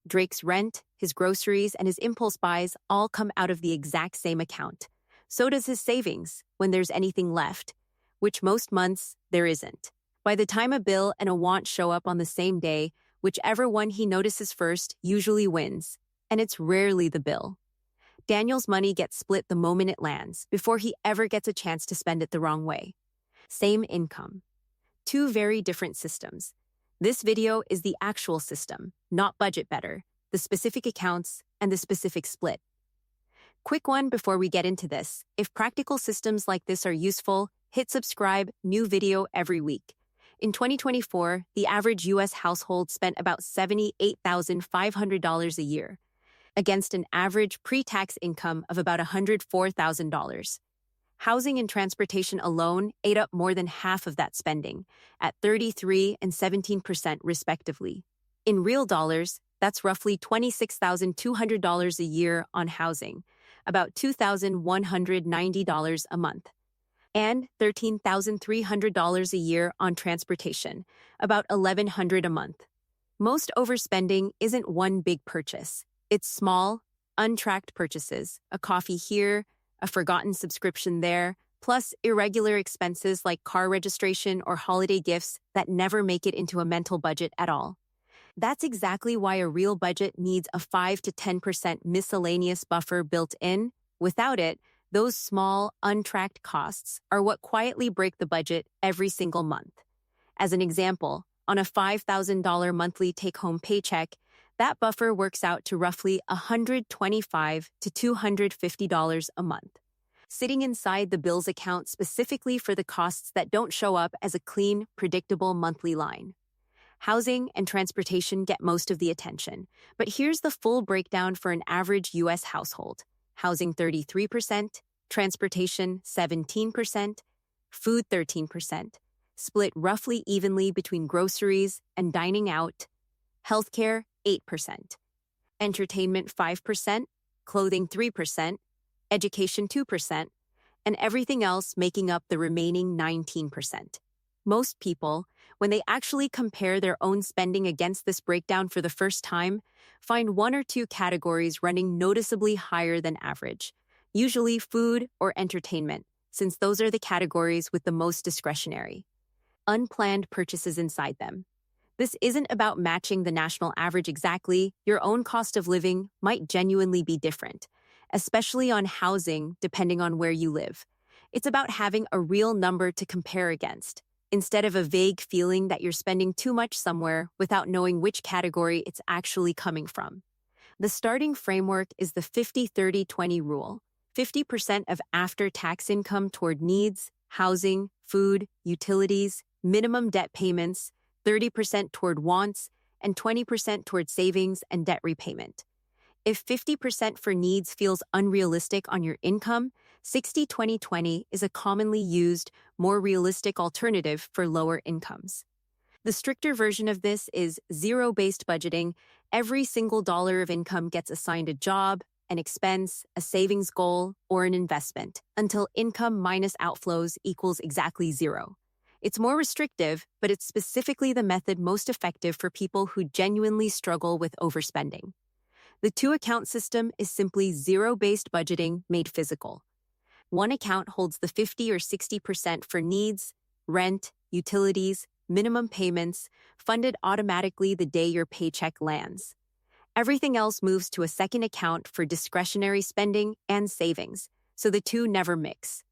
Drake's rent, his groceries, and his impulse buys all come out of the exact same account. So does his savings, when there's anything left, which most months there isn't. By the time a bill and a want show up on the same day, whichever one he notices first usually wins, and it's rarely the bill. Daniel's money gets split the moment it lands, before he ever gets a chance to spend it the wrong way. Same income. Two very different systems. This video is the actual system, not budget better, the specific accounts, and the specific split. Quick one before we get into this. If practical systems like this are useful, hit subscribe, new video every week. In 2024, the average U.S. household spent about $78,500 a year, against an average pre-tax income of about $104,000. Housing and transportation alone ate up more than half of that spending, at 33% and 17% respectively. In real dollars, that's roughly $26,200 a year on housing, about $2,190 a month, and $13,300 a year on transportation, about $1,100 a month. Most overspending isn't one big purchase. It's small, untracked purchases, a coffee here, a forgotten subscription there, plus irregular expenses like car registration or holiday gifts that never make it into a mental budget at all. That's exactly why a real budget needs a 5 to 10% miscellaneous buffer built in. Without it, those small, untracked costs are what quietly break the budget every single month. As an example, on a $5,000 monthly take-home paycheck, that buffer works out to roughly $125 to $250 a month, sitting inside the bills account specifically for the costs that don't show up as a clean, predictable monthly line. Housing and transportation get most of the attention, but here's the full breakdown for an average U.S. household. Housing 33%, transportation 17%, food 13%, split roughly evenly between groceries and dining out, healthcare 8%, entertainment 5%, clothing 3%, education 2%, and everything else making up the remaining 19%. Most people, when they actually compare their own spending against this breakdown for the first time, find one or two categories running noticeably higher than average, usually food or entertainment, since those are the categories with the most discretionary. Unplanned purchases inside them. This isn't about matching the national average exactly. Your own cost of living might genuinely be different, especially on housing depending on where you live. It's about having a real number to compare against, instead of a vague feeling that you're spending too much somewhere without knowing which category it's actually coming from. The starting framework is the 50-30-20 rule. 50% of after-tax income toward needs, housing, food, utilities, minimum debt payments, 30% toward wants, and 20% toward savings and debt repayment. If 50% for needs feels unrealistic on your income, 60-20-20 is a commonly used, more realistic alternative for lower incomes. The stricter version of this is zero-based budgeting. Every single dollar of income gets assigned a job, an expense, a savings goal, or an investment, until income minus outflows equals exactly zero. It's more restrictive, but it's specifically the method most effective for people who genuinely struggle with overspending. The two-account system is simply zero-based budgeting made physical. One account holds the 50 or 60% for needs, rent, utilities, minimum payments, funded automatically the day your paycheck lands. Everything else moves to a second account for discretionary spending and savings, so the two never mix.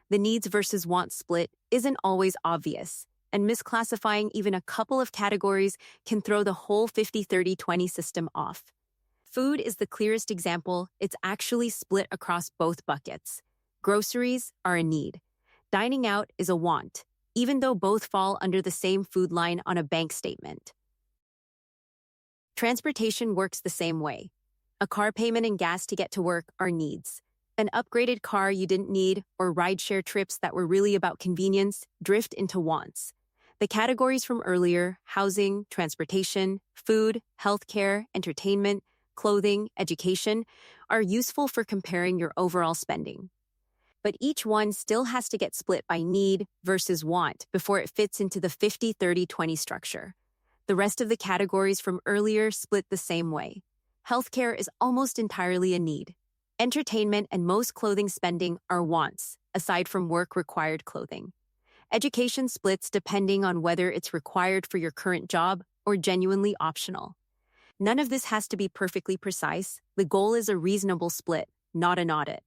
The needs versus wants split isn't always obvious, and misclassifying even a couple of categories can throw the whole 50-30-20 system off. Food is the clearest example. It's actually split across both buckets. Groceries are a need. Dining out is a want, even though both fall under the same food line on a bank statement. Transportation works the same way. A car payment and gas to get to work are needs. An upgraded car you didn't need or rideshare trips that were really about convenience drift into wants. The categories from earlier, housing, transportation, food, healthcare, entertainment, clothing, education, are useful for comparing your overall spending. But each one still has to get split by need versus want before it fits into the 50-30-20 structure. The rest of the categories from earlier split the same way. Healthcare is almost entirely a need. Entertainment and most clothing spending are wants, aside from work-required clothing. Education splits depending on whether it's required for your current job or genuinely optional. None of this has to be perfectly precise. The goal is a reasonable split, not an audit.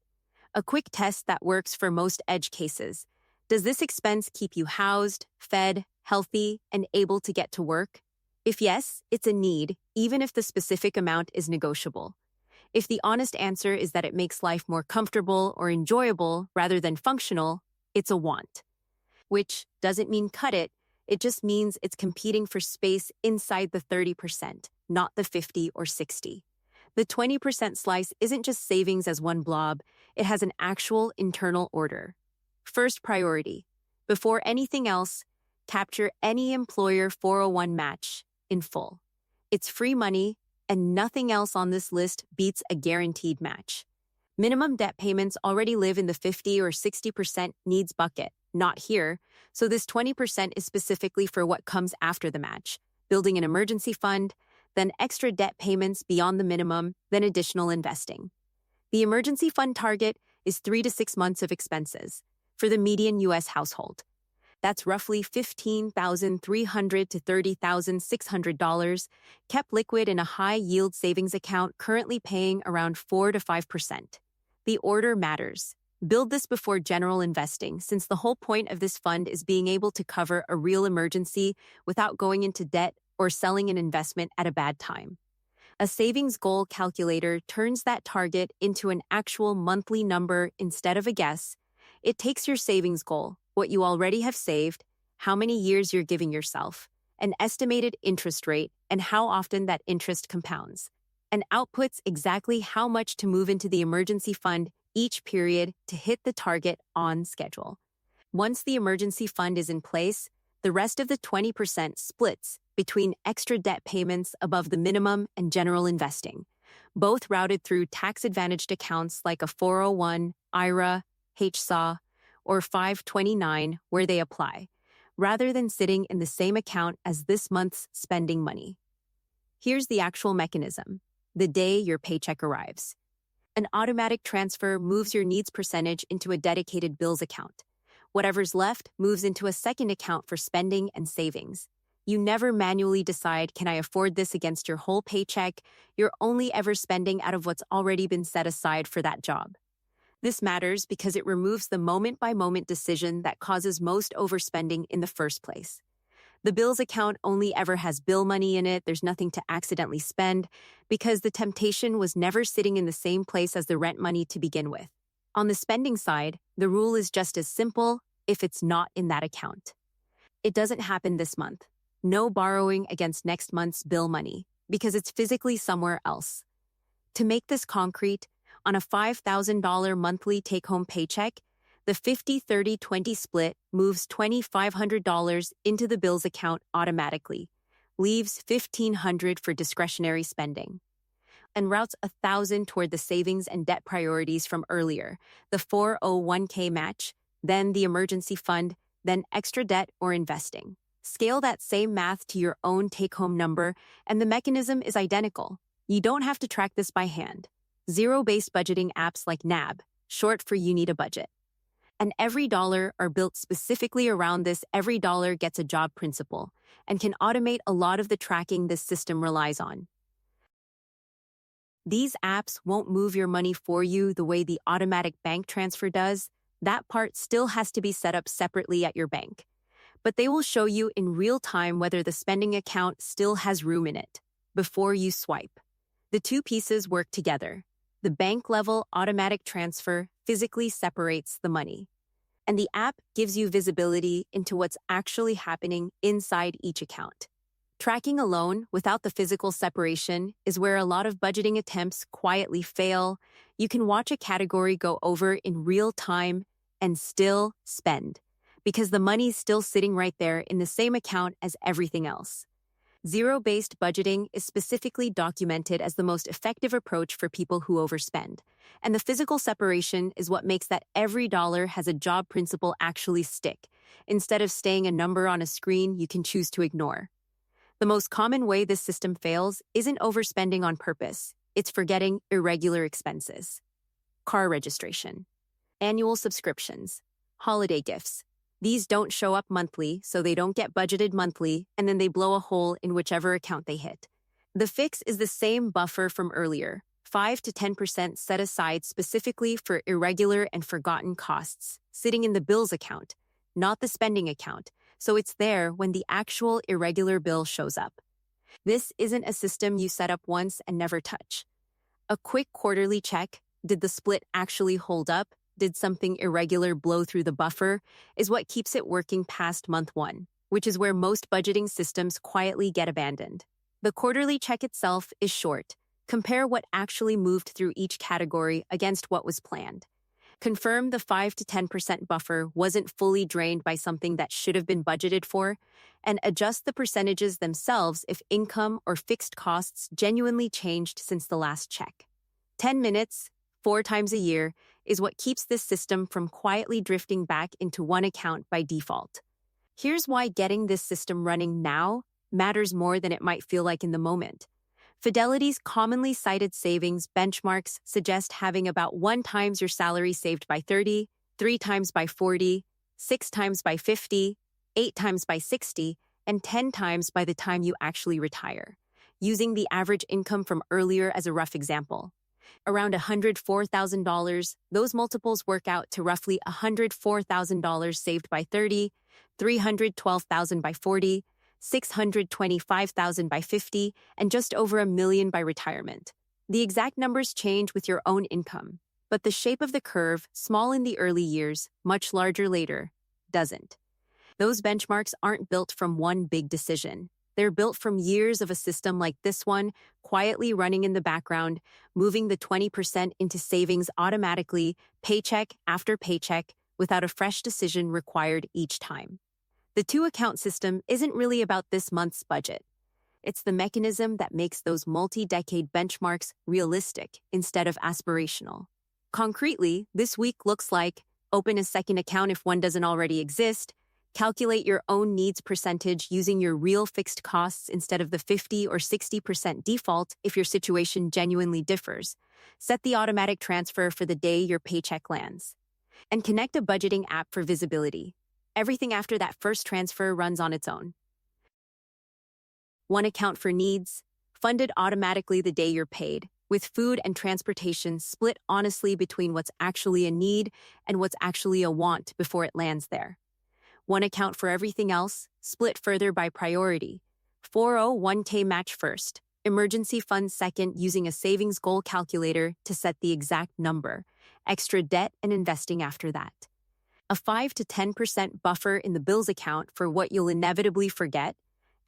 A quick test that works for most edge cases. Does this expense keep you housed, fed, healthy, and able to get to work? If yes, it's a need, even if the specific amount is negotiable. If the honest answer is that it makes life more comfortable or enjoyable rather than functional, it's a want. Which doesn't mean cut it just means it's competing for space inside the 30%, not the 50 or 60. The 20% slice isn't just savings as one blob, it has an actual internal order. First priority. Before anything else, capture any employer 401 match in full. It's free money, and nothing else on this list beats a guaranteed match. Minimum debt payments already live in the 50 or 60% needs bucket, not here, so this 20% is specifically for what comes after the match, building an emergency fund, then extra debt payments beyond the minimum, then additional investing. The emergency fund target is 3 to 6 months of expenses for the median U.S. household. That's roughly $15,300 to $30,600, kept liquid in a high-yield savings account currently paying around 4 to 5%. The order matters. Build this before general investing, since the whole point of this fund is being able to cover a real emergency without going into debt or selling an investment at a bad time. A savings goal calculator turns that target into an actual monthly number instead of a guess. It takes your savings goal, what you already have saved, how many years you're giving yourself, an estimated interest rate, and how often that interest compounds, and outputs exactly how much to move into the emergency fund each period to hit the target on schedule. Once the emergency fund is in place, the rest of the 20% splits between extra debt payments above the minimum and general investing, both routed through tax-advantaged accounts like a 401, IRA, HSAW, or 529 where they apply, rather than sitting in the same account as this month's spending money. Here's the actual mechanism. The day your paycheck arrives. An automatic transfer moves your needs percentage into a dedicated bills account. Whatever's left moves into a second account for spending and savings. You never manually decide, can I afford this against your whole paycheck? You're only ever spending out of what's already been set aside for that job. This matters because it removes the moment-by-moment decision that causes most overspending in the first place. The bills account only ever has bill money in it. There's nothing to accidentally spend because the temptation was never sitting in the same place as the rent money to begin with. On the spending side, the rule is just as simple if it's not in that account. It doesn't happen this month. No borrowing against next month's bill money because it's physically somewhere else. To make this concrete, on a $5,000 monthly take-home paycheck, the 50-30-20 split moves $2,500 into the bills account automatically, leaves $1,500 for discretionary spending, and routes $1,000 toward the savings and debt priorities from earlier, the 401k match, then the emergency fund, then extra debt or investing. Scale that same math to your own take-home number, and the mechanism is identical. You don't have to track this by hand. Zero-based budgeting apps like YNAB, short for You Need a Budget, and EveryDollar are built specifically around this every dollar gets a job principle and can automate a lot of the tracking this system relies on. These apps won't move your money for you the way the automatic bank transfer does. That part still has to be set up separately at your bank. But they will show you in real time whether the spending account still has room in it before you swipe. The two pieces work together. The bank-level automatic transfer physically separates the money, and the app gives you visibility into what's actually happening inside each account. Tracking alone, without the physical separation, is where a lot of budgeting attempts quietly fail. You can watch a category go over in real time and still spend, because the money's still sitting right there in the same account as everything else. Zero-based budgeting is specifically documented as the most effective approach for people who overspend, and the physical separation is what makes that every dollar has a job principle actually stick, instead of staying a number on a screen you can choose to ignore. The most common way this system fails isn't overspending on purpose, it's forgetting irregular expenses. Car registration, annual subscriptions, holiday gifts. These don't show up monthly, so they don't get budgeted monthly, and then they blow a hole in whichever account they hit. The fix is the same buffer from earlier, 5 to 10% set aside specifically for irregular and forgotten costs, sitting in the bills account, not the spending account, so it's there when the actual irregular bill shows up. This isn't a system you set up once and never touch. A quick quarterly check, did the split actually hold up? Did something irregular blow through the buffer? Is what keeps it working past month one, which is where most budgeting systems quietly get abandoned. The quarterly check itself is short. Compare what actually moved through each category against what was planned. Confirm the 5 to 10% buffer wasn't fully drained by something that should have been budgeted for, and adjust the percentages themselves if income or fixed costs genuinely changed since the last check. 10 minutes, 4 times a year, is what keeps this system from quietly drifting back into one account by default. Here's why getting this system running now matters more than it might feel like in the moment. Fidelity's commonly cited savings benchmarks suggest having about 1 times your salary saved by 30, 3 times by 40, 6 times by 50, 8 times by 60, and 10 times by the time you actually retire. Using the average income from earlier as a rough example, around $104,000, those multiples work out to roughly $104,000 saved by 30, $312,000 by 40, $625,000 by 50, and just over $1 million by retirement. The exact numbers change with your own income, but the shape of the curve, small in the early years, much larger later, doesn't. Those benchmarks aren't built from one big decision. They're built from years of a system like this one, quietly running in the background, moving the 20% into savings automatically, paycheck after paycheck, without a fresh decision required each time. The two-account system isn't really about this month's budget. It's the mechanism that makes those multi-decade benchmarks realistic instead of aspirational. Concretely, this week looks like open a second account if one doesn't already exist, calculate your own needs percentage using your real fixed costs instead of the 50 or 60% default if your situation genuinely differs, set the automatic transfer for the day your paycheck lands, and connect a budgeting app for visibility. Everything after that first transfer runs on its own. One account for needs, funded automatically the day you're paid, with food and transportation split honestly between what's actually a need and what's actually a want before it lands there. One account for everything else, split further by priority. 401k match first, emergency fund second using a savings goal calculator to set the exact number, extra debt and investing after that. A 5 to 10% buffer in the bills account for what you'll inevitably forget,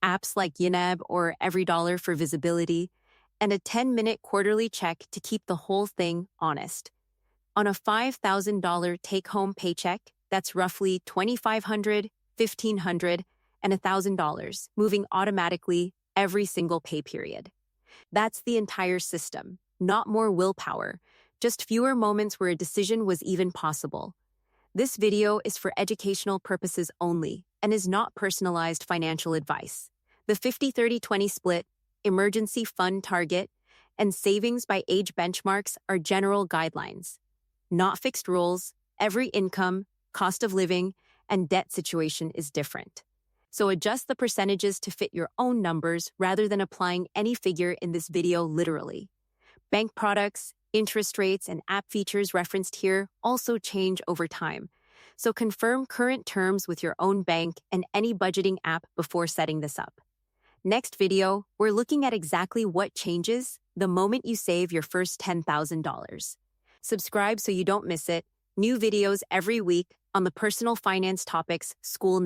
apps like YNAB or EveryDollar for visibility, and a 10-minute quarterly check to keep the whole thing honest. On a $5,000 take-home paycheck, that's roughly $2,500, $1,500, and $1,000, moving automatically every single pay period. That's the entire system, not more willpower, just fewer moments where a decision was even possible. This video is for educational purposes only and is not personalized financial advice. The 50-30-20 split, emergency fund target, and savings by age benchmarks are general guidelines, not fixed rules. Every income, cost of living, and debt situation is different. So adjust the percentages to fit your own numbers rather than applying any figure in this video literally. Bank products, interest rates, and app features referenced here also change over time. So confirm current terms with your own bank and any budgeting app before setting this up. Next video, we're looking at exactly what changes the moment you save your first $10,000. Subscribe so you don't miss it. New videos every week on the personal finance topics school